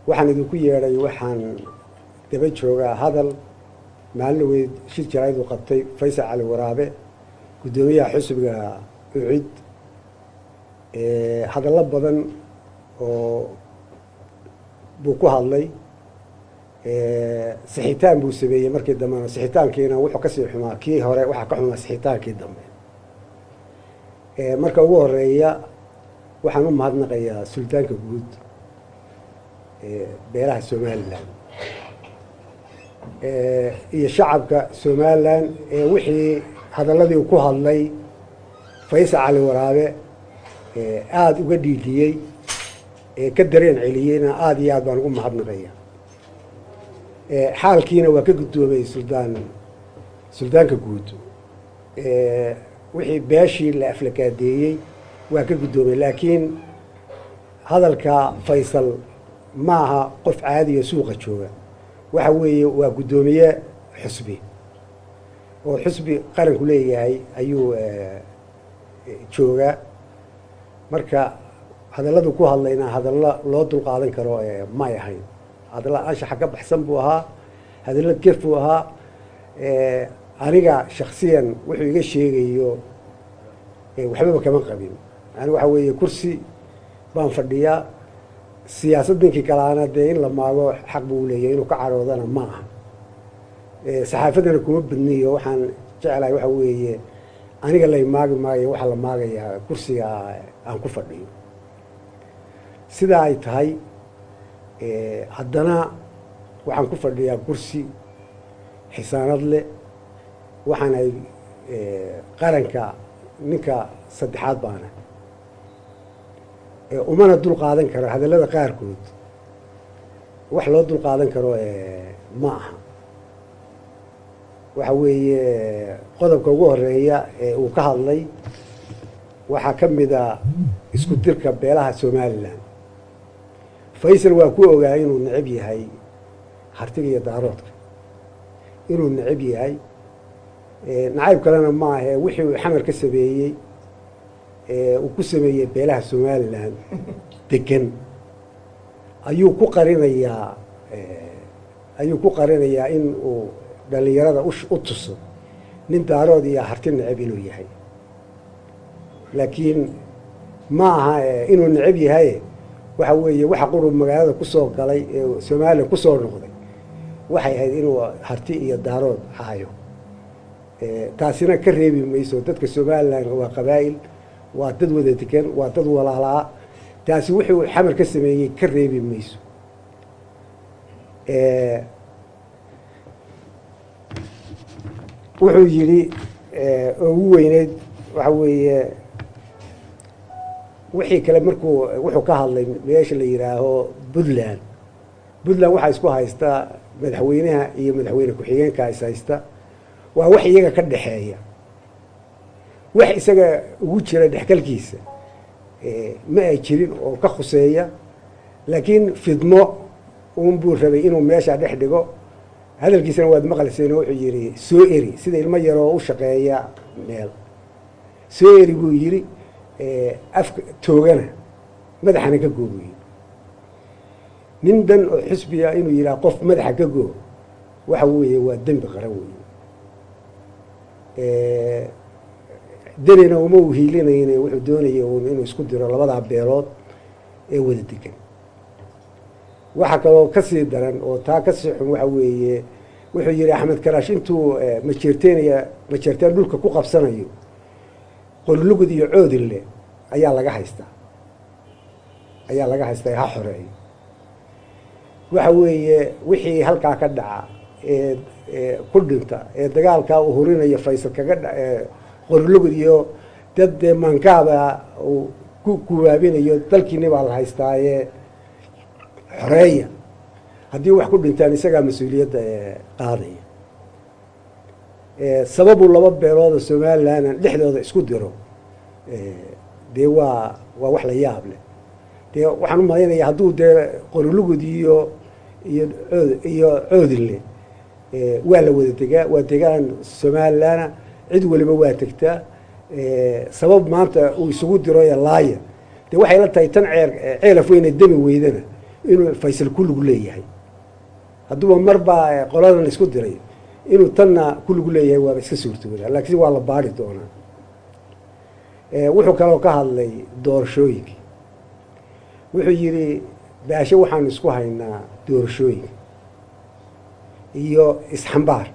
waxaan idinku yeedhay waxaan daba joogaa hadal maalin weyd shir jaraa'id uu qabtay Faysal Cali Waraabe gudoomiyaha xisbiga UCID hadallo badan oo buu ku hadlay sixitaan buu sameeyey markii dambe sixitaankiina wuxuu ka sii xumaa kii hore waxa ka xumaa sixitaankii dambe marka ugu horeeya waxaan u mahadnaqayaa sultaanka guud beeraha Somaliland iyo shacabka Somaliland wixii hadalladii uu ku hadlay Faysal Cali Waraabe aad uga dhiidiyey ka dareen celiyeyna aad iyo aad baan ugu mahadnaqayaa xaalkiina waa ka guddoomay suldaanka guud wixii beeshii la aflakaadeeyey waa ka guddoomay laakiin hadalka Faysal maaha qof caadi oo suuqa jooga waxa weeye waa guddoomiye xisbi oo xisbi qaranku leeyahay ayuu jooga marka hadalladu ku hadlayna hadallo loo dul qaadan karo ma ahayn hadallo anshaxa ka baxsan buu ahaa hadallo gef buu ahaa aniga shakhsiyan wuxuu iga sheegayo waxbaba kama qabin yani waxa weeye kursi baan fadhiyaa siyaasad ninkii kalaana dee in la maago xaq buu leeyahay inuu ka caroodana ma aha saxaafadana kuma badniyo waxaan jeclahay waxa weeye aniga lay maagi maayo waxaa la maagayaa kursiga aan ku fadhiyo sidaa ay tahay haddana waxaan ku fadhiyaa kursi xisaanad leh waxaan ay qaranka ninka saddexaad baana umana dul qaadan karo hadallada qaarkood wax loo dul qaadan karo ma aha waxa weeye qodobka ugu horeeya uu ka hadlay waxaa ka mid a isku dirka beelaha Somaliland Faysal waa ku ogaa inuu necab yahay hartiga iyo daaroodka inuu necab yahay nacayb kalena ma aha wixii uu xamar ka sameeyey uu ku sameeyey beelaha Somaliland degan ayuu ku qarinayaa in uu dhalinyarada u tuso nin daarood iyo harti necab inuu yahay laakiin ma aha inuu necab yahay waxa weeye waxa qurub magaalada ku soo galay Soomaaliya ku soo noqday waxay ahayd inuu harti iyo daarood haayo taasina ka reebi mayso dadka Somaliland waa qabaa'il waa dad wada degan waa dad walaalaa taasi wuxuu xamar ka sameeyey ka reebi mayso wuxuu yiri ugu weyneed waxa weeye wixii kale markuu wuxuu ka hadlay meesha la yiraaho Puntland waxa isku haysta madaxweynaha iyo madaxweyne ku-xigeenka is haysta waa wax iyaga ka dhaxeeya wax isaga ugu jira dhaxkalkiisa ma ay jirin oo ka khuseeya laakiin fidmo buu rabay inuu meesha dhex dhigo hadalkiisana waad maqlayseen wuxuu yiri soo eri sida ilmo yar oo u shaqeeya meel soo eri buu yiri afka toogana madaxana ka gooyay nin dan oo xisbiya inuu yiraahdo qof madaxa ka gooy waxa weeye waa dambi qaran weeye danina uma hiilinayna wuxuu doonayay inuu isku diro labada beelood ee wada degan waxa kaloo ka sii daran oo taa ka sii xun waxa weeye wuxuu yiri Axmed Karaash intuu majeerteen dhulka ku qabsanayo qolulugud iyo coodille ayaa laga haystaa ha xoreeyo waxa weeye wixii halkaa ka dhaca ku dhinta dagaalka uu horinayo Faysal kaga qolulugud iyo dad mankaaba uu ku kuwaabinayo dalkiina baa la haystaaye xoreeya haddii wax ku dhintaan isagaa mas-uuliyadda qaadaya sababu laba beelood oo Somaliland dhexdooda isku diro dee waa wax la yaab leh dee waxaan u malaynayaa hadduu dee qolulugud iyo coodille waa la wada degaa waa degaan Somaliland cid waliba waa tegtaa sabab maanta uu isugu diro laaya dee waxay la tahay tan ceelaf weyne demi weydana inuu faysal ku lagu leeyahay hadduuba marba qoladan isku diray inuu tanna ku lagu leeyahay waaba iska suurtooda laakiin waa la baari doonaa wuxuu kaloo ka hadlay doorashooyinka wuxuu yidhi baashe waxaan isku haynaa doorashooyinka iyo isxambaar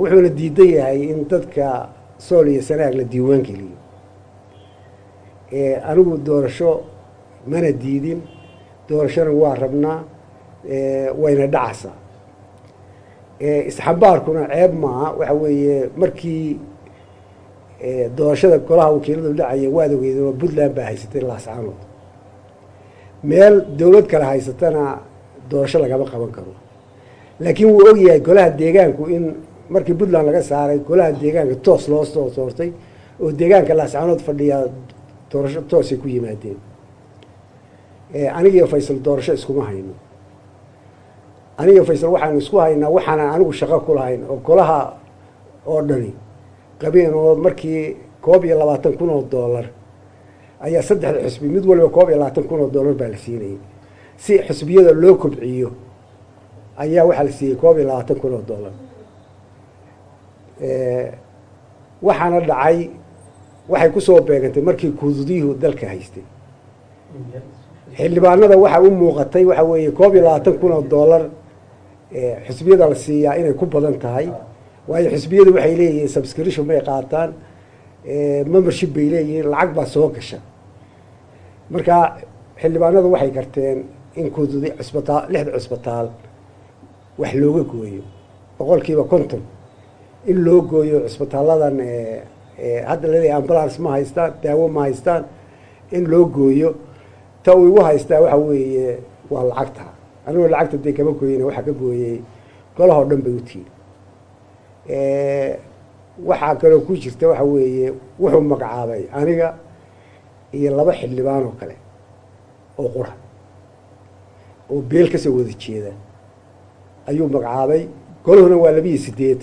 wuxuuna diidan yahay in dadka sool iyo sanaag la diiwaan geliyo anigu doorasho mana diidin doorashona waa rabnaa wayna dhacaysaa isxambaarkuna ceeb maaha waxa weeye markii doorashada golaha wakiiladu dhacaya waad ogeydeen oo puntland baa haysatay laascaanood meel dowlad kale haysatana doorasho lagama qaban karo laakiin wuu ogyahay golaha deegaanku in markii puntland laga saaray golaha deegaanka toos loo soo soortay oo deegaanka laascaanood fadhiyaa doorasho toosay ku yimaadeen anigiyo faysal doorasho iskuma hayno aniga faysal waxaanu isku haynaa waxaanan anigu shaqo ku lahayn oo golaha oo dhani qabeen oo markii $21,000 ayaa saddexda xusbi mid waliba $21,000 baa la siinayay si xusbiyada loo kobciyo ayaa waxaa la siiyey $21,000 waxaana dhacay waxay ku soo beegantay markii kuududiyuhu dalka haystay xildhibaanada waxa u muuqatay waxa weeye $21,000 xisbiyada la siiyaa inay ku badan tahay waayo xisbiyadu waxay leeyihiin subscription bay qaataan membership bay leeyihiin lacag baa soo gasha marka xildhibaanadu waxay garteen in kuududi cusbitaal 6 cusbitaal wax looga gooyo 50% in loo gooyo cusbitaaladan hadda leeyahay ambulance ma haystaan daawo ma haystaan in loo gooyo ta uu igu haystaa waxa weeye waa lacagta anigu lacagta dee kama gooyina waxa ka gooyay golaha oo dhan bay u tiiri waxaa kaloo ku jirta waxa weeye wuxuu magacaabay aniga iyo 2 xildhibaan oo kale oo qura oo beel ka soo wada jeeda ayuu magacaabay golahuna waa 28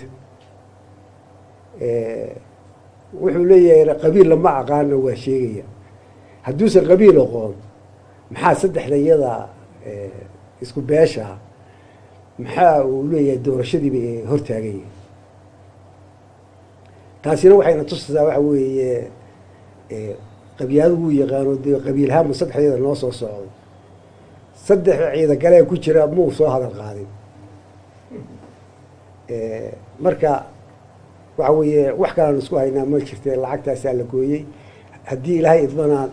wuxuu leeyahay qabiil lama aqaano waa sheegaya hadduusan qabiil aqoon maxaa saddexdayada isku beesha maxaa uu leeyahay doorashadiiba hortaagaya taasina waxayna tusaysaa waxa weeye qabyaaladu wuu yaqaano dee qabiilhaanmu saddexdeeda noo soo socday saddex ciida galee ku jira muu soo hadal qaadin marka waxa weeye wax kalaan isku haynaa ma jirtee lacagtaasaa la gooyey haddii ilaahay idmanaa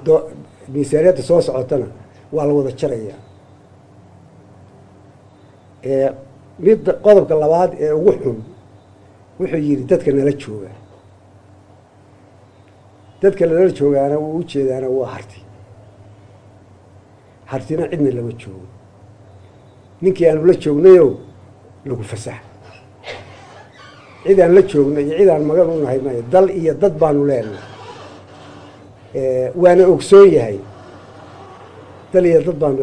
miisaaniyadda soo socotana waa la wada jarayaa mid qodobka labaad ee ugu xun wuxuu yidhi dadka nala jooga dadka nala joogaana wuu ujeedaana waa hartina cidna lama joogo ninkii aanu la joognayo lagu fasax cid aan la joogno iyo cid aan magan u nahay maayo dal iyo dad baanu leenahay waana ogsoon yahay dal iyo dad baanu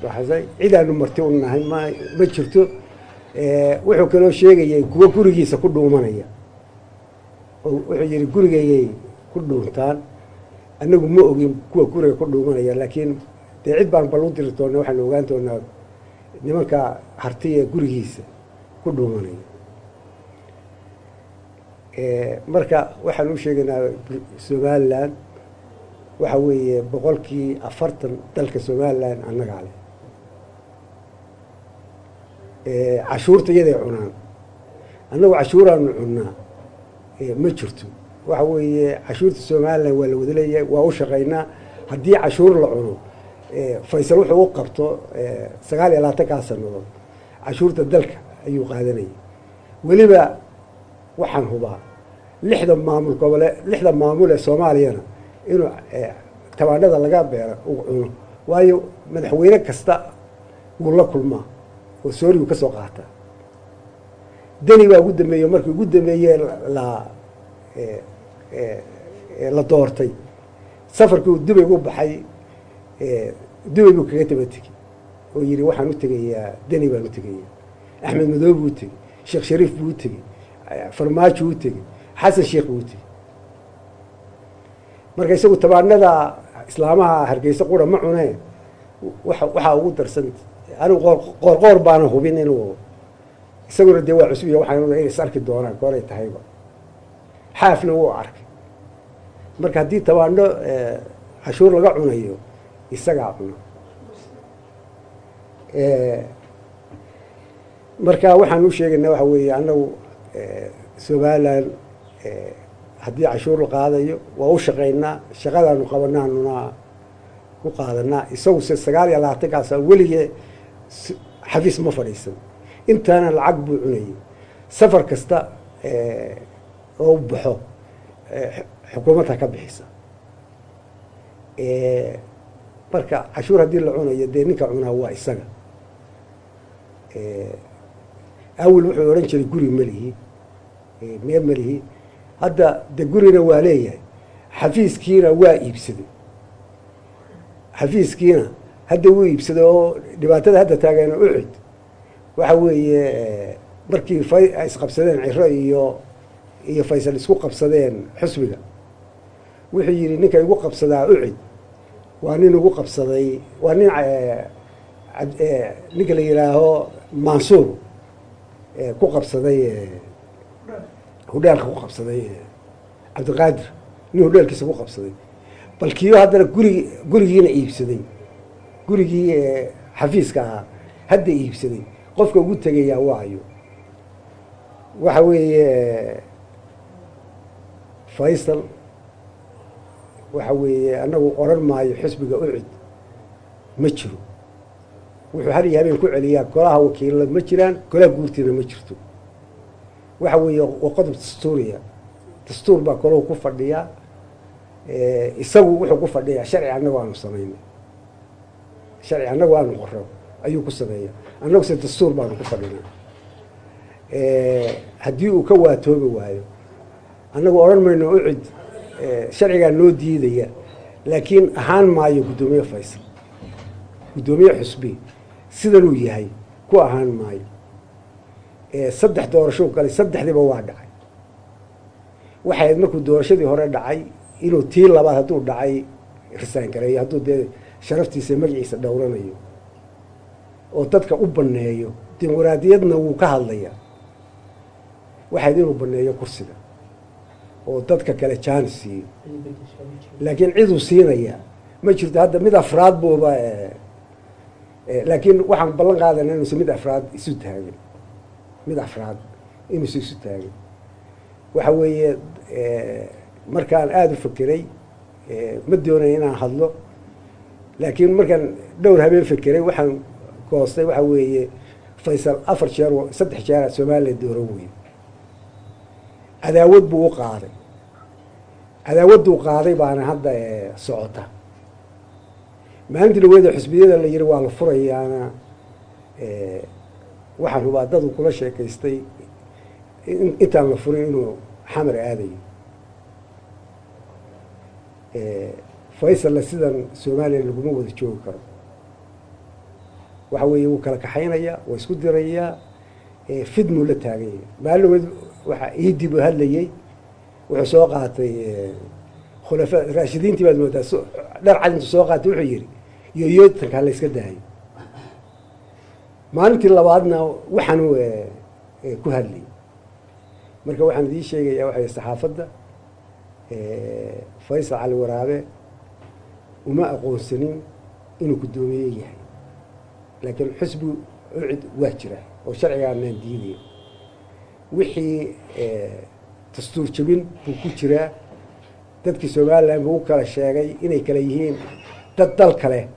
baxsay cid aanu marti u nahay ma jirto wuxuu kaloo sheegayay kuwa gurigiisa ku dhuumanaya oo wuxuu yidhi gurigaygay ku dhuuntaan annagu ma ogin kuwa guriga ku dhuumanaya laakiin dee cid baan bal u diri doona waxaanu ogaan doonaa nimanka hartiya gurigiisa ku dhuumanaya marka waxaan u sheegaynaa somaliland waxa weeye 40% dalka somaliland annagaa leh cashuurta iyaday cunaan annagu cashuuraanu cunnaa ma jirto waxa weeye cashuurta somaliland waa la wada leeyahay waa u shaqaynaa haddii cashuur la cuno faysal wuxuu u qabto 29 sannadood cashuurta dalka ayuu qaadanayay weliba waxaan hubaa 6 maamul ee soomaaliyana inuu tabaanada laga beero uu cuno waayo madaxweyne kasta wuu la kulmaa oo soorigu ka soo qaata deni baa ugu dambeeyey markii ugu dambeeyey la doortay safarkii dubay ugu baxay dubay buu kaga taba tegey oo yidhi waxaan u tegayaa deni baan u tegayaa axmed madoobe buu tegey sheekh shariif buu u tegey farmaajo u tegey xasan sheekh buu u tegey marka isagu tabaanada islaamaha hargeysa qura ma cunee waxaa ugu darsan anigu qoorqoor baana hubin inuu isaguna dee waa cusub iyo waxaan inay is arki doonaan gooray tahayba xaafna wuu arkay marka haddii tabaandho cashuur laga cunayo isagaa cuno marka waxaan u sheegaynaa waxa weeye annagu somalilan haddii cashuur la qaadayo waa u shaqaynaa shaqadaanu qabanaanuna ku qaadanaa isagu se 29 weligee xafiis ma fadhiisan intaana lacag buu cunayay safar kasta oo baxo xukuumadda ka bixisa marka cashuur haddii la cunayo dee ninka cunaa waa isaga awel wuxuu odhan jiray guri malihi mee malihi hadda de gurina waa leeyahay xafiiskiina waa iibsaday xafiiskiina hadda wuu iibsaday oo dhibaatada hadda taageena ucid waxa weeye markii ay isqabsadeen ciro iyo faysal isku qabsadeen xusbiga wuxuu yidhi ninka igu qabsadaa ucid waa nin igu qabsaday waa nin ninka la yidhaaho mansuur ku qabsaday hudheelka ku qabsaday cabdiqaadir nin hudheelkiisa ku qabsaday bal kiyo haddana gurigiina iibsaday gurigii xafiiska ahaa hadda iibsaday qofka ugu tegayaa waayo waxa weeye faysal waxa weeye annagu oran maayo xisbiga ucid ma jiro wuxuu har iyo habeen ku celiyaa golaha wakiilada ma jiraan golaha guurtiina ma jirto waxa weeye waa qodob dastuuriya dastuur baa golahu ku fadhiyaa isagu wuxuu ku fadhiyaa sharci annagu aanu samaynay sharci annagu aanu qoro ayuu ku sameeya annagu se dastuur baanu ku fadhinaa haddii uu ka waatoobi waayo annagu odhan mayno ucid sharcigaa noo diidaya laakiin ahaan maayo guddoomiye faysal guddoomiye xusbi sidanuu yahay ku ahaan maayo 3 doorasho galay 3diiba waa dhacay waxay markuu doorashadii hore dhacay inuu tii labaad hadduu dhacay risaan gareeyo hadduu dee sharaftiisa magaciisa dhowranayo oo dadka u baneeyo dimuqraadiyadna wuu ka hadlayaa waxayd inuu baneeyo kursiga oo dadka kale jaan siiyo laakiin ciduu siinaya ma jirto hadda mid afraad buuba laakiin waxaan ballan qaadanaa inuusan mid afraad isu taagin mid afraad inuusan isu taagin waxa weeye markaan aada u fakeray ma doonay inaan hadlo laakiin markaan dhowr habeen fakeray waxaan goostay waxa weeye faysal 4 jeer 3 jeer Soomaaliya dooro weyn cadaawad buu u qaaday cadaawaduu qaaday baana hadda socota maalintii dhaweeda xisbiyada la yiri waa la furayaana waxaan hubaa dad kula sheekaystay intaan la furin inuu xamar aadayo faysal sidan Soomaaliya laguma wada joogi karo waxa weeye uu kala kaxaynaya waa isku diraya fidnu la taagay maalin waxa dib u hadlayay wuxuu soo qaatay khulafa raashidiintii baad moodaa dhar cad intuu soo qaatay wuxuu yiri yooyootanka la iska daayay maalintii labaadna waxaanu ku hadlay marka waxaan idin sheegayaa waxay saxaafadda Faysal Cali Waraabe uma aqoonsanin inuu guddoomiye yahay laakiin xisbu ucid waa jira oo sharcigaana diiday wixii dastuur jabin buu ku jiraa dadkii Soomaaliland buu kala sheegay inay kala yihiin dad dal kale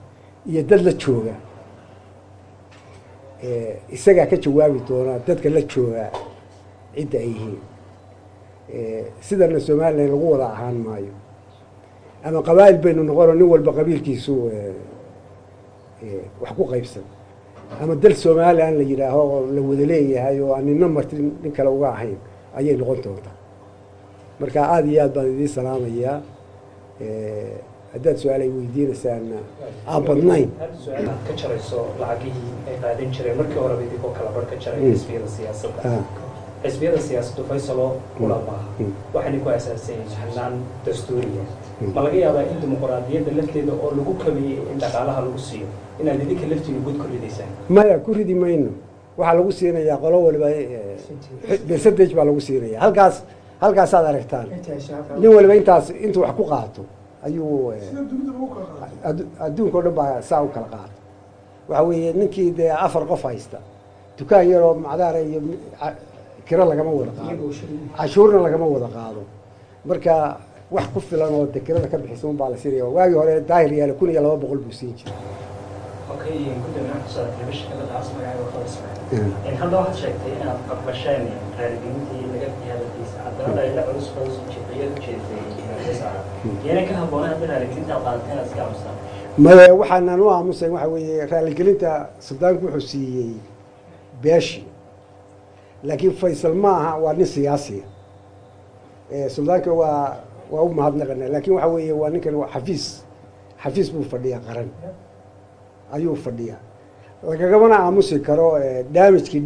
iyo dad la jooga isaga ka jawaabi doona dadka la jooga cid ay yihiin sidana Soomaaliland lagu wada ahaan maayo ama qabaa'il baynu noqon nin walba qabiilkiisu wax ku qaybsan ama dal Soomaaliland la yiraaho la wada leeyahay oo aanina martin nin kale uga ahayn ayay noqon doontaa marka aad iyo aad baan idin salaamayaa haddaad su-aalay weydiinaysaan aan badnayn ka jarayso lacagihii ay qaadan jireen markii hore idinkoo kala bar ka jaray xisbiyada siyaasadda xisbiyada siyaasaddu faysalo kula maaha waxayna ku aasaasan yihiin xanaan dastuuriya ma laga yaabaa in dimuqraadiyadda lafteeda oo lagu kameeyey in dhaqaalaha lagu siiyo inaad idinka laftiina guud ku ridaysaan maya ku ridi mayno waxaa lagu siinayaa qolo waliba percentage baa lagu siinaya halkaasaad aragtaan nin waliba intuu wax ku qaato ayuu adduunka o dhan baa saa u kala qaato waxa weeye ninkii dee 4 qof haysta dukaan yaroo macdaara iyo kira lagama wada qaado cashuurna lagama wada qaado marka wax ku filan oo dekirada ka bixisa un baa la siinaya waagii hore daahir yaale 1200 buu siin jiray okay gudoomiyaha kusoo telefishinka taas magacayga waa Ismaaciil in hadda waxaad sheegtay inaad qabasheen raadigelintii laga hadalkiisa haddana ay la culus jibiyad u jeeday yana ka habboonaa in raadigelinta qaadateen iska aamusan maya waxaan u aamusay waxa weeye raadigelinta suldaanku wuxuu siiyey beeshi laakiin Faysal maaha waa nin siyaasi suldaanka waa u mahadnaqanaa laakiin waxa weeye waa ninkan xafiis buu fadhiyaa qaran ayuu fadhiyaa lagagamana aamusi karo damage-kii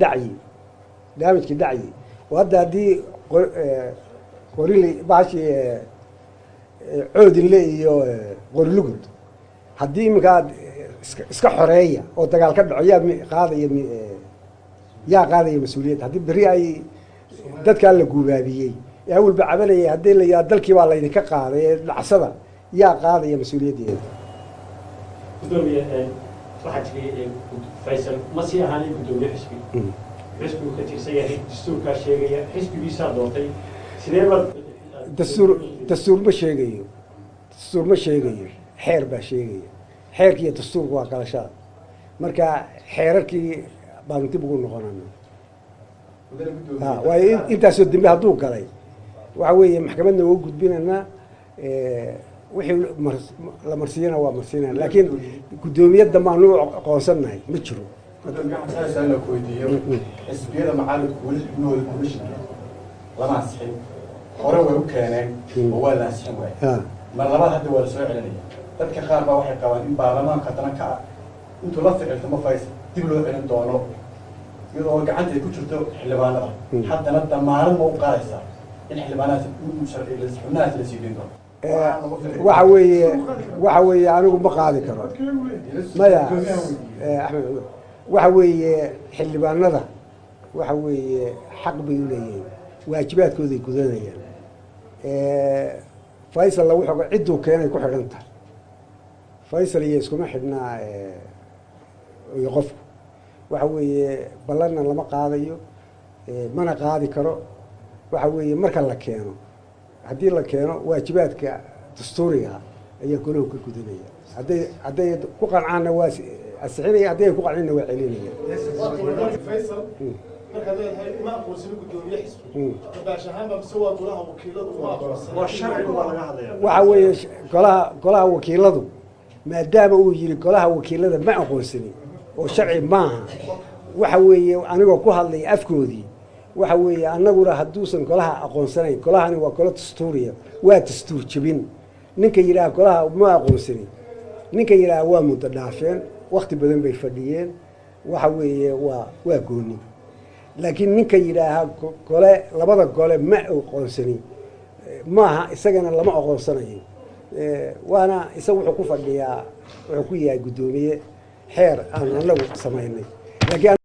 dhacyi hadda haddii qorili baashi coodinle iyo qorilugud haddii iminka aad iska xoreeya oo dagaal ka dhaco yaa qaadaya mas-uuliyadda haddii berri ay dadkaa la guubaabiyey ee awalba cabanayay haddii la yaa dalkii baa laydinka qaaday ee dhacsada yaa qaadaya mas-uuliyaddeeda gudoomiye waxaa jiray Faysal ma sii ahaanay gudoomiye xisbigu ka tirsan yahay dastuurkaa sheegaya xisbigiisaa doortay sidee baad dastuur ma sheegayo xeer baa sheegaya xeerkii iyo dastuurku waa kala shaad marka xeerarkii baanu dib ugu noqonana waayo intaasoo dambe hadduu galay waxa weeye maxkamadna waa u gudbinaynaa wixii la marsiiyana waa marsiinaya laakiin gudoomiyadda maanu aqoonsannahay ma jiro la weydiiyo xisbiyada macaaridku weli xubnahooda komishinka lama ansixin hore way u keeneen oo waa la ansixin waay mar labaad hadda waa la soo celinaya dadka qaar baa waxay qabaan in baarlamaanka haddana ka intuu la ficiltamo Faysal dib loo celin doono iyadoo gacanta ay ku jirto xildhibaanada haddana damaanad ma u qaadaysaa in xildhibaanadaas xubnahaas la sii deyn doono waxa weeye anigu ma qaadi karo maya axmed waxa weeye xildhibaanada waxa weeye xaq bay u leeyihiin waajibaadkooday gudanayaan Faysal la wuxuu cidduu keenay ku xidhan tahay Faysal iyo iskuma xidhnaa iyo qofku waxa weeye ballanna lama qaadayo mana qaadi karo waxa weeye marka la keeno haddii la keeno waajibaadka dastuuriga ayaa golaha ka gudanaya hadday ku qancaanna waa asixinaya hadday ku qancinna waa celinaya Faysal marka leeyahay ma aqoonsan gudoomiye xisbi tabaashahan ma soo golaha wakiiladu ma aqoonsan waa sharciga waa laga hadlayaa waxa weeye golaha wakiiladu maadaama uu yiri golaha wakiilada ma aqoonsanin oo sharci maaha waxa weeye anigoo ku hadlay afkoodii waxa weeye annaguna hadduusan golaha aqoonsanayn golahani waa golo dastuuriya waa dastuur jebin ninka yidhaha golaha ma aqoonsanin ninka yidhaha waa muddo dhaafeen wakti badan bay fadhiyeen waxa weeye waa gooni laakiin ninka yidhaaha gole labada gole ma aqoonsanin maaha isagana lama aqoonsanayo waana isaga wuxuu ku fadhiyaa wuxuu ku yahay gudoomiye xeer aan anagu samaynay laakiin